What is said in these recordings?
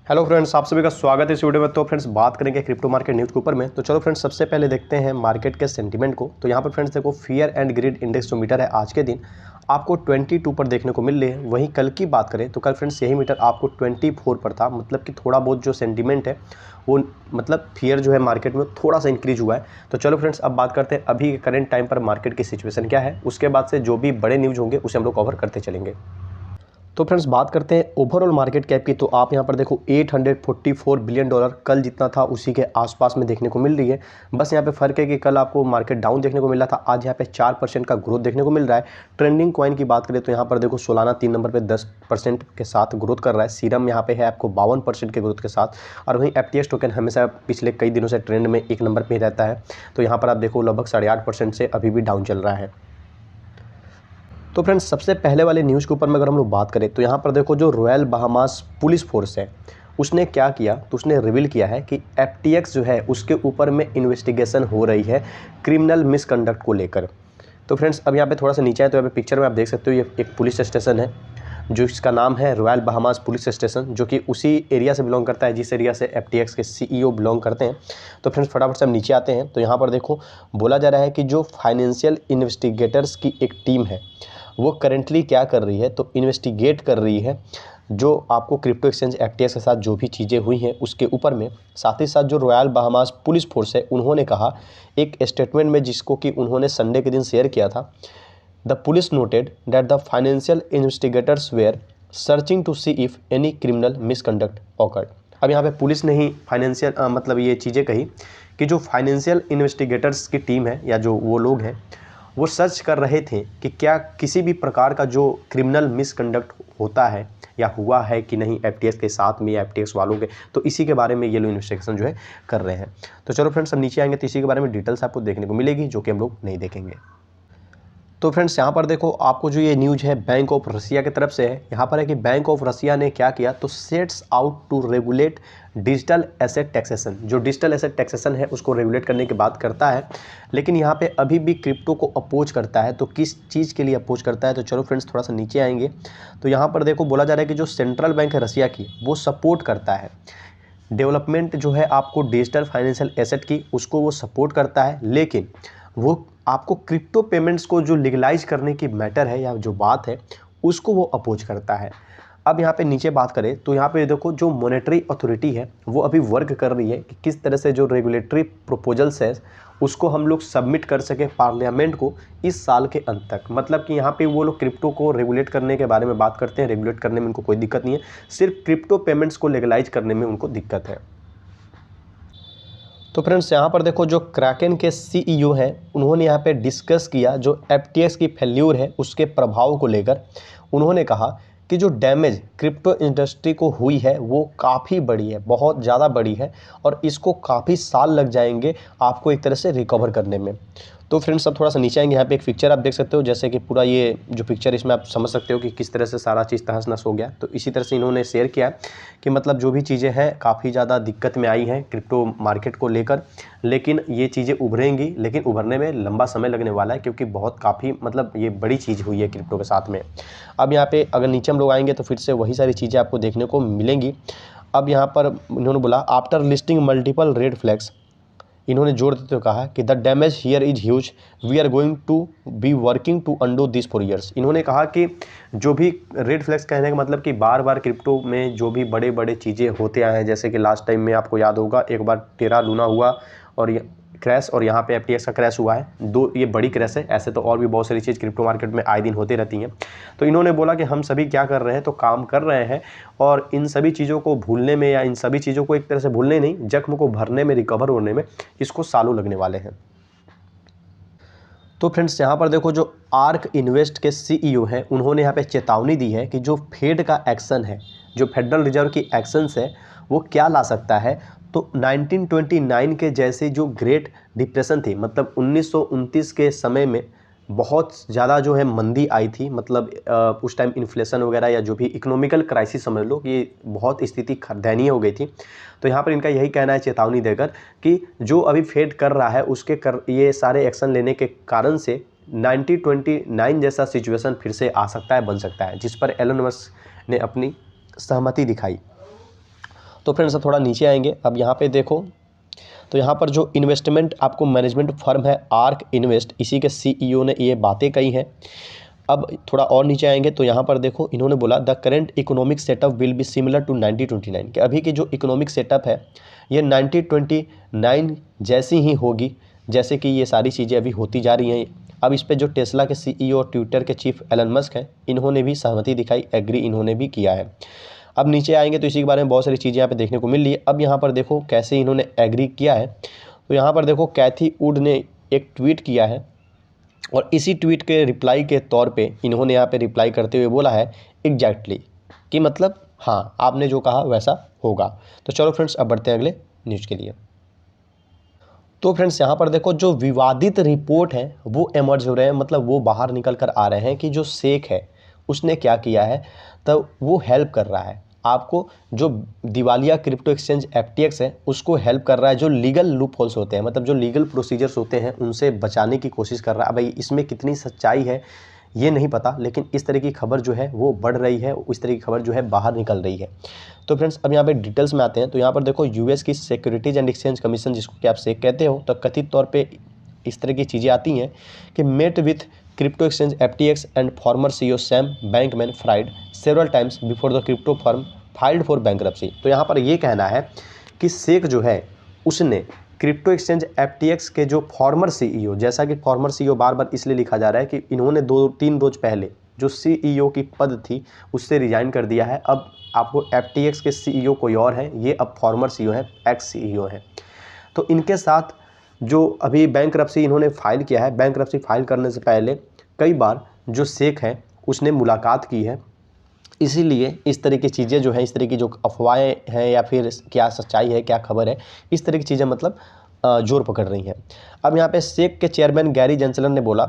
Hello friends, आप सभी का स्वागत है इस वीडियो में। तो फ्रेंड्स बात करेंगे क्रिप्टो मार्केट न्यूज़ के ऊपर में। तो चलो फ्रेंड्स सबसे पहले देखते हैं मार्केट के सेंटीमेंट को। तो यहाँ पर फ्रेंड्स देखो, फियर एंड ग्रीड इंडेक्स जो मीटर है आज के दिन आपको 22 पर देखने को मिल रही है। वहीं कल की बात करें तो कल फ्रेंड्स यही मीटर आपको 24 पर था। मतलब कि थोड़ा बहुत जो सेंटीमेंट है वो मतलब फियर जो है मार्केट में थोड़ा सा इंक्रीज हुआ है। तो चलो फ्रेंड्स अब बात करते हैं अभी करंट टाइम पर मार्केट की सिचुएशन क्या है। उसके बाद से जो भी बड़े न्यूज़ होंगे उसे हम लोग कवर करते चलेंगे। तो फ्रेंड्स बात करते हैं ओवरऑल मार्केट कैप की। तो आप यहाँ पर देखो 844 बिलियन डॉलर कल जितना था उसी के आसपास में देखने को मिल रही है। बस यहाँ पे फ़र्क है कि कल आपको मार्केट डाउन देखने को मिल रहा था, आज यहाँ पे 4% का ग्रोथ देखने को मिल रहा है। ट्रेंडिंग कॉइन की बात करें तो यहाँ पर देखो सोलाना 3 नंबर पे 10% के साथ ग्रोथ कर रहा है। सीरम यहाँ पे है आपको 52% के ग्रोथ के साथ। और वहीं FTX टोकन हमेशा पिछले कई दिनों से ट्रेंड में 1 नंबर पर ही रहता है। तो यहाँ पर आप देखो लगभग 8.5% से अभी भी डाउन चल रहा है। तो फ्रेंड्स सबसे पहले वाले न्यूज़ के ऊपर में अगर हम लोग बात करें तो यहाँ पर देखो जो रॉयल बहामास पुलिस फोर्स है उसने क्या किया, तो उसने रिवील किया है कि FTX जो है उसके ऊपर में इन्वेस्टिगेशन हो रही है क्रिमिनल मिसकंडक्ट को लेकर। तो फ्रेंड्स अब यहाँ पे थोड़ा सा नीचे है तो यहाँ पे पिक्चर में आप देख सकते हो ये एक पुलिस स्टेशन है जो इसका नाम है रॉयल बहामास पुलिस स्टेशन, जो कि उसी एरिया से बिलोंग करता है जिस एरिया से FTX के CEO बिलोंग करते हैं। तो फ्रेंड्स फटाफट से हम नीचे आते हैं तो यहाँ पर देखो बोला जा रहा है कि जो फाइनेंशियल इन्वेस्टिगेटर्स की एक टीम है वो करेंटली क्या कर रही है, तो इन्वेस्टिगेट कर रही है जो आपको क्रिप्टो एक्सचेंज FTX के साथ जो भी चीज़ें हुई हैं उसके ऊपर में। साथ ही साथ जो रॉयल बहामास पुलिस फोर्स है उन्होंने कहा एक स्टेटमेंट में, जिसको कि उन्होंने संडे के दिन शेयर किया था, the police noted that the financial investigators were searching to see if any criminal misconduct occurred. अब यहाँ पे पुलिस ने ही फाइनेंशियल मतलब ये चीज़ें कही कि जो फाइनेंशियल इन्वेस्टिगेटर्स की टीम है या जो वो लोग हैं वो सर्च कर रहे थे कि क्या किसी भी प्रकार का जो क्रिमिनल मिसकंडक्ट होता है या हुआ है कि नहीं FTX के साथ में या FTX वालों के। तो इसी के बारे में ये लोग इन्वेस्टिगेशन जो है कर रहे हैं। तो चलो फ्रेंड्स हम नीचे आएंगे तो इसी के बारे में डिटेल्स आपको देखने को मिलेगी जो कि हम लोग नहीं देखेंगे। तो फ्रेंड्स यहाँ पर देखो आपको जो ये न्यूज़ है बैंक ऑफ रसिया की तरफ से है। यहाँ पर है कि बैंक ऑफ रसिया ने क्या किया, तो sets out to regulate digital asset taxation. जो डिजिटल एसेट टैक्सेशन है उसको रेगुलेट करने की बात करता है, लेकिन यहाँ पे अभी भी क्रिप्टो को अपोज करता है। तो किस चीज़ के लिए अपोज करता है, तो चलो फ्रेंड्स थोड़ा सा नीचे आएंगे तो यहाँ पर देखो बोला जा रहा है कि जो सेंट्रल बैंक है रसिया की वो सपोर्ट करता है डेवलपमेंट जो है आपको डिजिटल फाइनेंशियल एसेट की, उसको वो सपोर्ट करता है। लेकिन वो आपको क्रिप्टो पेमेंट्स को जो लीगलाइज करने की मैटर है या जो बात है उसको वो अपोज करता है। अब यहाँ पे नीचे बात करें तो यहाँ पे देखो जो मॉनेटरी अथॉरिटी है वो अभी वर्क कर रही है कि किस तरह से जो रेगुलेटरी प्रपोजल्स है उसको हम लोग सबमिट कर सके पार्लियामेंट को इस साल के अंत तक। मतलब कि यहाँ पे वो लोग क्रिप्टो को रेगुलेट करने के बारे में बात करते हैं। रेगुलेट करने में उनको कोई दिक्कत नहीं है, सिर्फ क्रिप्टो पेमेंट्स को लीगलाइज करने में उनको दिक्कत है। तो फ्रेंड्स यहाँ पर देखो जो क्रैकेन के CEO हैं उन्होंने यहाँ पे डिस्कस किया जो FTX की फेल्यूर है उसके प्रभाव को लेकर। उन्होंने कहा कि जो डैमेज क्रिप्टो इंडस्ट्री को हुई है वो काफ़ी बड़ी है, बहुत ज़्यादा बड़ी है, और इसको काफ़ी साल लग जाएंगे आपको एक तरह से रिकवर करने में। तो फ्रेंड्स अब थोड़ा सा नीचे आएंगे, यहाँ पे एक पिक्चर आप देख सकते हो, जैसे कि पूरा ये जो पिक्चर इसमें आप समझ सकते हो कि किस तरह से सारा चीज़ तहस नहस हो गया। तो इसी तरह से इन्होंने शेयर किया कि मतलब जो भी चीज़ें हैं काफ़ी ज़्यादा दिक्कत में आई हैं क्रिप्टो मार्केट को लेकर, लेकिन ये चीज़ें उभरेंगी, लेकिन उभरने में लंबा समय लगने वाला है क्योंकि बहुत काफ़ी मतलब ये बड़ी चीज़ हुई है क्रिप्टो के साथ में। अब यहाँ पे अगर नीचे हम लोग आएंगे तो फिर से वही सारी चीज़ें आपको देखने को मिलेंगी। अब यहाँ पर इन्होंने बोला after listing multiple red flags, इन्होंने जोड़ देते हुए कहा कि the damage here is huge, we are going to be working to undo this for years. इन्होंने कहा कि जो भी रेड फ्लैग्स कहने का मतलब कि बार बार क्रिप्टो में जो भी बड़े बड़े चीज़ें होते आए हैं, जैसे कि लास्ट टाइम में आपको याद होगा एक बार टेरा लूना हुआ और क्रैश, और यहाँ पे FTX का क्रैश हुआ है, दो ये बड़ी क्रैश है। ऐसे तो और भी बहुत सारी चीज़ क्रिप्टो मार्केट में आए दिन होती रहती हैं। तो इन्होंने बोला कि हम सभी क्या कर रहे हैं, तो काम कर रहे हैं, और इन सभी चीज़ों को भूलने में या इन सभी चीज़ों को एक तरह से भूलने नहीं, जख्म को भरने में, रिकवर होने में इसको सालों लगने वाले हैं। तो फ्रेंड्स यहाँ पर देखो जो आर्क इन्वेस्ट के CEO हैं उन्होंने यहाँ पे चेतावनी दी है कि जो फेड का एक्शन है, जो फेडरल रिजर्व की एक्शंस है वो क्या ला सकता है। तो 1929 के जैसे जो ग्रेट डिप्रेशन थी, मतलब 1929 के समय में बहुत ज़्यादा जो है मंदी आई थी, मतलब उस टाइम इन्फ्लेशन वगैरह या जो भी इकोनॉमिकल क्राइसिस समझ लो, ये बहुत स्थिति दयनीय हो गई थी। तो यहाँ पर इनका यही कहना है चेतावनी देकर कि जो अभी फेड कर रहा है उसके ये सारे एक्शन लेने के कारण से 1929 जैसा सिचुएशन फिर से आ सकता है, बन सकता है, जिस पर एलन मस्क ने अपनी सहमति दिखाई। तो फ्रेंड्स अब थोड़ा नीचे आएंगे। अब यहाँ पे देखो तो यहाँ पर जो इन्वेस्टमेंट आपको मैनेजमेंट फर्म है आर्क इन्वेस्ट, इसी के सीईओ ने ये बातें कही हैं। अब थोड़ा और नीचे आएंगे तो यहाँ पर देखो इन्होंने बोला the current economic setup will be similar to 1929, कि अभी की जो इकोनॉमिक सेटअप है ये 1929 जैसी ही होगी जैसे कि ये सारी चीज़ें अभी होती जा रही हैं। अब इस पे जो टेस्ला के सीईओ और ट्विटर के चीफ एलन मस्क हैं, इन्होंने भी सहमति दिखाई, एग्री इन्होंने भी किया है। अब नीचे आएंगे तो इसी के बारे में बहुत सारी चीज़ें यहाँ पे देखने को मिल रही है। अब यहाँ पर देखो कैसे इन्होंने एग्री किया है, तो यहाँ पर देखो कैथी वुड ने एक ट्वीट किया है और इसी ट्वीट के रिप्लाई के तौर पे इन्होंने यहाँ पे रिप्लाई करते हुए बोला है एग्जैक्टली, कि मतलब हाँ आपने जो कहा वैसा होगा। तो चलो फ्रेंड्स अब बढ़ते हैं अगले न्यूज़ के लिए। तो फ्रेंड्स यहाँ पर देखो जो विवादित रिपोर्ट है वो एमर्ज हो रहे हैं, मतलब वो बाहर निकल कर आ रहे हैं कि जो शेख है उसने क्या किया है, तो वो हेल्प कर रहा है आपको, जो दिवालिया क्रिप्टो एक्सचेंज FTX है उसको हेल्प कर रहा है, जो लीगल लूप होल्स होते हैं, मतलब जो लीगल प्रोसीजर्स होते हैं उनसे बचाने की कोशिश कर रहा है। भाई इसमें कितनी सच्चाई है ये नहीं पता, लेकिन इस तरह की खबर जो है वो बढ़ रही है, इस तरह की खबर जो है बाहर निकल रही है। तो फ्रेंड्स अब यहाँ पे डिटेल्स में आते हैं। तो यहाँ पर देखो US की सिक्योरिटीज एंड एक्सचेंज कमीशन, जिसको कि आप सेक कहते हो, तो कथित तौर पे इस तरह की चीज़ें आती हैं कि met with crypto exchange FTX and former CEO Sam Bankman Fried several times before the crypto firm filed for bankruptcy. तो यहाँ पर ये कहना है कि शेख जो है उसने क्रिप्टो एक्सचेंज FTX के जो फॉर्मर CEO, जैसा कि फॉर्मर CEO बार बार इसलिए लिखा जा रहा है कि इन्होंने 2-3 रोज पहले जो CEO की पद थी उससे रिजाइन कर दिया है। अब आपको FTX के CEO कोई और है, ये अब फॉर्मर CEO है, एक्स CEO है। तो इनके साथ जो अभी बैंक्रप्सी इन्होंने फाइल किया है, बैंक्रप्सी फाइल करने से पहले कई बार जो शेख है उसने मुलाकात की है, इसीलिए इस तरह की चीज़ें जो है, इस तरह की जो अफवाहें हैं या फिर क्या सच्चाई है क्या खबर है, इस तरह की चीज़ें मतलब जोर पकड़ रही हैं। अब यहाँ पे शेख के चेयरमैन गैरी जेंसलर ने बोला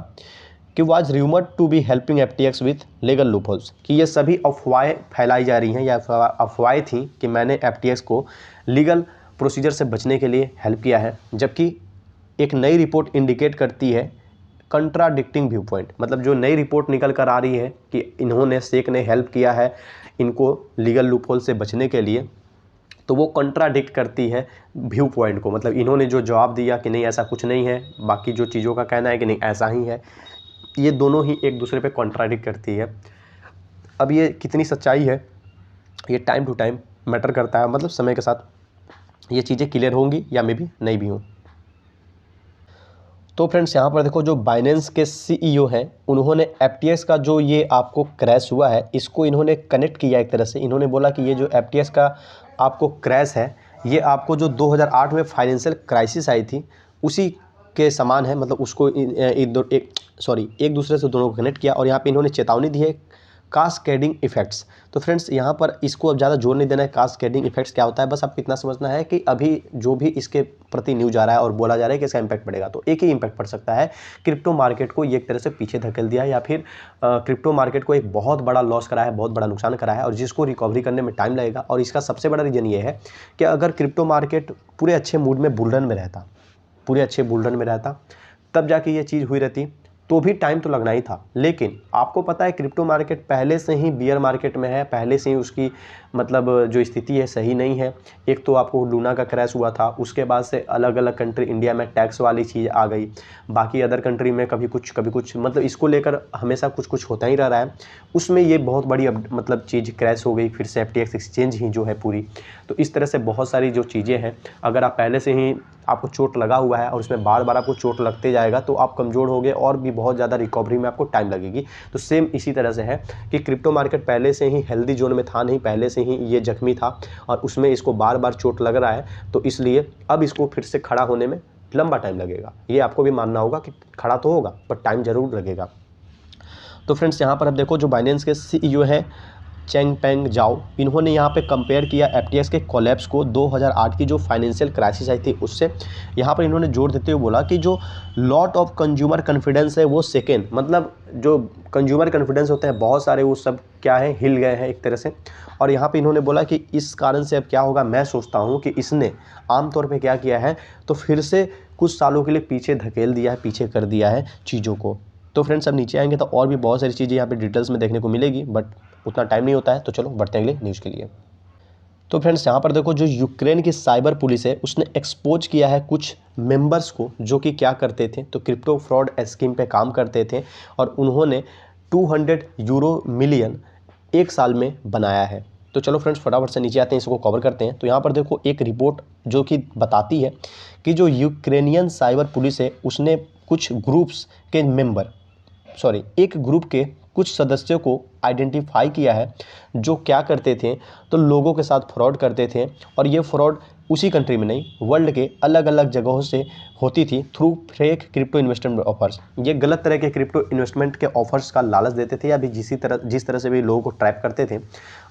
कि was rumoured to be helping FTX with legal loopholes, कि ये सभी अफवाहें फैलाई जा रही हैं या अफवाहें थी कि मैंने FTX को लीगल प्रोसीजर से बचने के लिए हेल्प किया है, जबकि एक नई रिपोर्ट इंडिकेट करती है कंट्राडिक्टिंग व्यू पॉइंट, मतलब जो नई रिपोर्ट निकल कर आ रही है कि इन्होंने शेख ने हेल्प किया है इनको लीगल लूपहोल से बचने के लिए, तो वो कंट्राडिक्ट करती है व्यू पॉइंट को, मतलब इन्होंने जो जवाब दिया कि नहीं ऐसा कुछ नहीं है, बाकी जो चीज़ों का कहना है कि नहीं ऐसा ही है, ये दोनों ही एक दूसरे पे कंट्राडिक्ट करती है। अब ये कितनी सच्चाई है ये टाइम टू टाइम मैटर करता है, मतलब समय के साथ ये चीज़ें क्लियर होंगी या मे भी नहीं भी हों। तो फ्रेंड्स यहाँ पर देखो जो बाइनेंस के CEO हैं उन्होंने FTX का जो ये आपको क्रैश हुआ है इसको इन्होंने कनेक्ट किया एक तरह से। इन्होंने बोला कि ये जो FTX का आपको क्रैश है ये आपको जो 2008 में फाइनेंशियल क्राइसिस आई थी उसी के समान है, मतलब उसको एक दूसरे से दोनों को कनेक्ट किया। और यहाँ पे इन्होंने चेतावनी दी है कास्केडिंग इफेक्ट्स। तो फ्रेंड्स यहाँ पर इसको अब ज़्यादा जोर नहीं देना है, कास्केडिंग इफेक्ट्स क्या होता है, बस आपको इतना समझना है कि अभी जो भी इसके प्रति न्यूज आ रहा है और बोला जा रहा है कि इसका इम्पैक्ट पड़ेगा, तो एक ही इम्पैक्ट पड़ सकता है, क्रिप्टो मार्केट को ये एक तरह से पीछे धकेल दिया है या फिर क्रिप्टो मार्केट को एक बहुत बड़ा लॉस करा है, बहुत बड़ा नुकसान करा है और जिसको रिकवरी करने में टाइम लगेगा। और इसका सबसे बड़ा रीज़न ये है कि अगर क्रिप्टो मार्केट पूरे अच्छे मूड में बुलरन में रहता, पूरे अच्छे बुलरन में रहता, तब जाके ये चीज़ हुई रहती, तो भी टाइम तो लगना ही था। लेकिन आपको पता है क्रिप्टो मार्केट पहले से ही बियर मार्केट में है, पहले से ही उसकी मतलब जो स्थिति है सही नहीं है। एक तो आपको लूना का क्रैश हुआ था, उसके बाद से अलग अलग कंट्री, इंडिया में टैक्स वाली चीज़ आ गई, बाकी अदर कंट्री में कभी कुछ मतलब इसको लेकर हमेशा कुछ कुछ होता ही रह रहा है। उसमें ये बहुत बड़ी मतलब चीज़ क्रैश हो गई, फिर से FTX एक्सचेंज ही जो है पूरी। तो इस तरह से बहुत सारी जो चीज़ें हैं, अगर आप पहले से ही आपको चोट लगा हुआ है और उसमें बार बार आपको चोट लगते जाएगा तो आप कमज़ोर होगे और भी बहुत ज़्यादा रिकवरी में आपको टाइम लगेगी। तो सेम इसी तरह से है कि क्रिप्टो मार्केट पहले से ही हेल्दी जोन में था नहीं, पहले से ही ये जख्मी था और उसमें इसको बार बार चोट लग रहा है, तो इसलिए अब इसको फिर से खड़ा होने में लंबा टाइम लगेगा। ये आपको भी मानना होगा कि खड़ा तो होगा पर टाइम ज़रूर लगेगा। तो फ्रेंड्स यहाँ पर अब देखो जो बाइनेंस के CEO हैं चेंगपेंग जाओ, इन्होंने यहाँ पे कंपेयर किया FTX के कोलैप्स को 2008 की जो फाइनेंशियल क्राइसिस आई थी उससे। यहाँ पर इन्होंने जोर देते हुए बोला कि जो लॉट ऑफ कंज्यूमर कॉन्फिडेंस है वो सेकेंड, मतलब जो कंज्यूमर कॉन्फिडेंस होते हैं बहुत सारे वो सब क्या है, हिल गए हैं एक तरह से। और यहाँ पे इन्होंने बोला कि इस कारण से अब क्या होगा, मैं सोचता हूँ कि इसने आमतौर पर क्या किया है तो फिर से कुछ सालों के लिए पीछे धकेल दिया है, पीछे कर दिया है चीज़ों को। तो फ्रेंड्स अब नीचे आएंगे तो और भी बहुत सारी चीज़ें यहाँ पे डिटेल्स में देखने को मिलेगी, बट उतना टाइम नहीं होता है। तो चलो बढ़ते हैं अगले न्यूज़ के लिए। तो फ्रेंड्स यहाँ पर देखो, जो यूक्रेन की साइबर पुलिस है उसने एक्सपोज किया है कुछ मेंबर्स को जो कि क्या करते थे, तो क्रिप्टो फ्रॉड स्कीम पे काम करते थे और उन्होंने 200 यूरो मिलियन एक साल में बनाया है। तो चलो फ्रेंड्स फटाफट से नीचे आते हैं, इसको कवर करते हैं। तो यहाँ पर देखो एक रिपोर्ट जो कि बताती है कि जो यूक्रेनियन साइबर पुलिस है उसने कुछ ग्रुप्स के एक ग्रुप के कुछ सदस्यों को आइडेंटिफाई किया है जो क्या करते थे, तो लोगों के साथ फ्रॉड करते थे। और ये फ्रॉड उसी कंट्री में नहीं, वर्ल्ड के अलग अलग जगहों से होती थी through fake crypto investment offers. ये गलत तरह के क्रिप्टो इन्वेस्टमेंट के ऑफर्स का लालच देते थे या भी जिस तरह से भी लोगों को ट्रैप करते थे।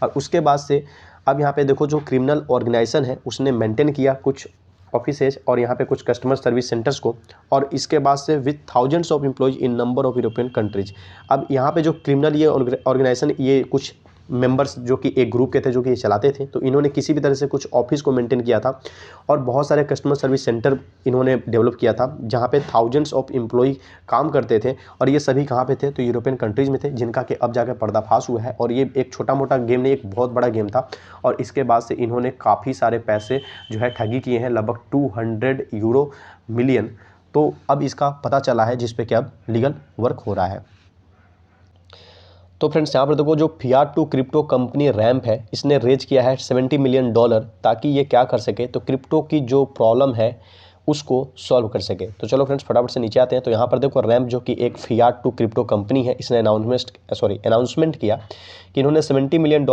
और उसके बाद से अब यहाँ पे देखो, जो क्रिमिनल ऑर्गेनाइजेशन है उसने मेंटेन किया कुछ ऑफिसेज और यहाँ पे कुछ कस्टमर सर्विस सेंटर्स को, और इसके बाद से with thousands of employees in number of European countries. अब यहाँ पे जो क्रिमिनल ये ऑर्गेनाइजेशन, ये कुछ मेंबर्स जो कि एक ग्रुप के थे जो कि ये चलाते थे, तो इन्होंने किसी भी तरह से कुछ ऑफिस को मेंटेन किया था और बहुत सारे कस्टमर सर्विस सेंटर इन्होंने डेवलप किया था जहाँ पे थाउजेंड्स ऑफ एम्प्लॉय काम करते थे। और ये सभी कहाँ पे थे, तो यूरोपियन कंट्रीज़ में थे, जिनका कि अब जाकर पर्दाफाश हुआ है। और ये एक छोटा मोटा गेम नहीं, एक बहुत बड़ा गेम था। और इसके बाद से इन्होंने काफ़ी सारे पैसे जो है ठगी किए हैं, लगभग 200 यूरो मिलियन। तो अब इसका पता चला है जिस पे कि अब लीगल वर्क हो रहा है। तो फ्रेंड्स यहाँ पर देखो, जो फियाट2 क्रिप्टो कंपनी रैम्प है इसने रेज किया है $70 मिलियन, ताकि ये क्या कर सके, तो क्रिप्टो की जो प्रॉब्लम है उसको सॉल्व कर सके। तो चलो फ्रेंड्स फटाफट से नीचे आते हैं। तो यहाँ पर देखो, रैम्प जो कि एक फियाट2 क्रिप्टो कंपनी है, इसने अनाउंसमेंट किया कि इन्होंने $70 मिलियन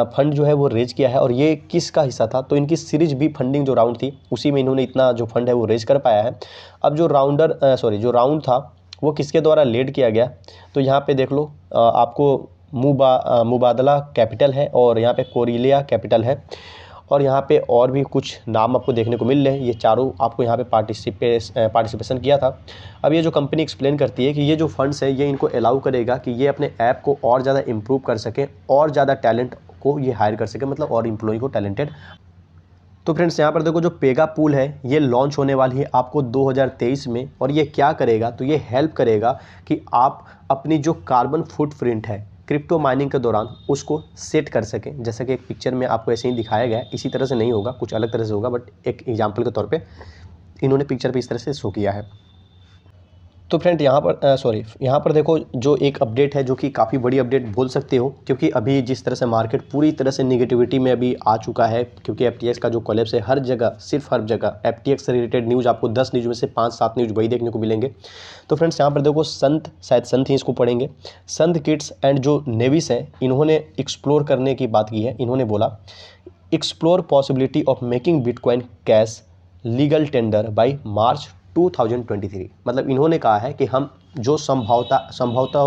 फंड जो है वो रेज किया है। और ये किसका हिस्सा था, तो इनकी सीरीज बी फंडिंग जो राउंड थी उसी में इन्होंने इतना जो फंड है वो रेज कर पाया है। अब जो जो राउंड था वो किसके द्वारा लीड किया गया, तो यहाँ पे देख लो, आपको मुबादला कैपिटल है और यहाँ पे कोरिलिया कैपिटल है और यहाँ पे और भी कुछ नाम आपको देखने को मिल रहे हैं। ये चारों आपको यहाँ पे पार्टिसिपेशन किया था। अब ये जो कंपनी एक्सप्लेन करती है कि ये जो फंड्स है ये इनको अलाउ करेगा कि ये अपने ऐप को और ज़्यादा इम्प्रूव कर सकें और ज़्यादा टैलेंट को ये हायर कर सके, मतलब और एम्प्लॉय को टैलेंटेड। तो फ्रेंड्स यहाँ पर देखो, जो पेगा पूल है ये लॉन्च होने वाली है आपको 2023 में। और ये क्या करेगा, तो ये हेल्प करेगा कि आप अपनी जो कार्बन फुटप्रिंट है क्रिप्टो माइनिंग के दौरान उसको सेट कर सकें। जैसा कि एक पिक्चर में आपको ऐसे ही दिखाया गया है, इसी तरह से नहीं होगा, कुछ अलग तरह से होगा, बट एक एग्जाम्पल के तौर पर इन्होंने पिक्चर पर इस तरह से शो किया है। तो फ्रेंड यहाँ पर देखो, जो एक अपडेट है जो कि काफ़ी बड़ी अपडेट बोल सकते हो, क्योंकि अभी जिस तरह से मार्केट पूरी तरह से निगेटिविटी में अभी आ चुका है, क्योंकि FTX का जो कोलैप्स है, हर जगह सिर्फ हर जगह FTX से रिलेटेड न्यूज़ आपको 10 न्यूज़ में से 5-7 न्यूज़ वही देखने को मिलेंगे। तो फ्रेंड्स यहाँ पर देखो, शायद संत ही इसको पढ़ेंगे, संत किड्स एंड जो नेविस हैं इन्होंने एक्सप्लोर करने की बात की है। इन्होंने बोला, explore possibility of making bitcoin cash legal tender by मार्च 2023। मतलब इन्होंने कहा है कि हम जो संभवतः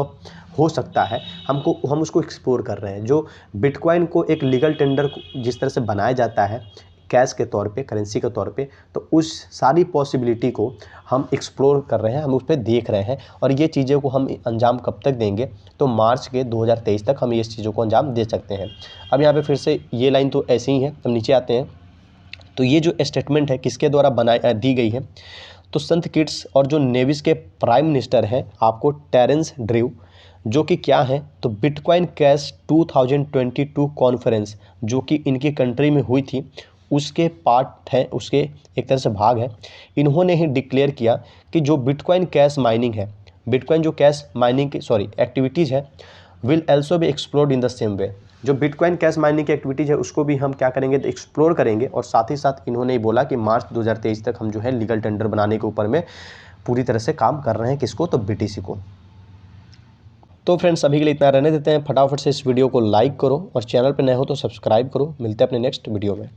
हो सकता है हम उसको एक्सप्लोर कर रहे हैं। जो बिटकॉइन को एक लीगल टेंडर जिस तरह से बनाया जाता है कैश के तौर पे, करेंसी के तौर पे, तो उस सारी पॉसिबिलिटी को हम एक्सप्लोर कर रहे हैं, हम उस पर देख रहे हैं। और ये चीज़ों को हम अंजाम कब तक देंगे, तो मार्च के 2023 तक हम इस चीज़ों को अंजाम दे सकते हैं। अब यहाँ पे फिर से ये लाइन तो ऐसे ही है। हम नीचे आते हैं, तो ये जो स्टेटमेंट है किसके द्वारा दी गई है, तो संत किड्स और जो नेविस के प्राइम मिनिस्टर हैं आपको टेरेंस ड्रू, जो कि क्या है, तो बिटकॉइन कैश 2022 कॉन्फ्रेंस जो कि इनकी कंट्री में हुई थी उसके पार्ट है, उसके एक तरह से भाग है। इन्होंने ही डिक्लेयर किया कि जो बिटकॉइन कैश माइनिंग है, बिटकॉइन जो कैश माइनिंग की एक्टिविटीज़ है, will also be explored in the same way. जो बिटकॉइन कैश माइनिंग की एक्टिविटीज़ है उसको भी हम क्या करेंगे, तो एक्सप्लोर करेंगे। और साथ ही साथ इन्होंने ही बोला कि मार्च 2023 तक हम जो है लीगल टेंडर बनाने के ऊपर में पूरी तरह से काम कर रहे हैं। किसको, तो BTC को। तो फ्रेंड्स अभी के लिए इतना रहने देते हैं। फटाफट से इस वीडियो को लाइक करो और चैनल पर नए हो तो सब्सक्राइब करो। मिलते हैं अपने नेक्स्ट वीडियो में।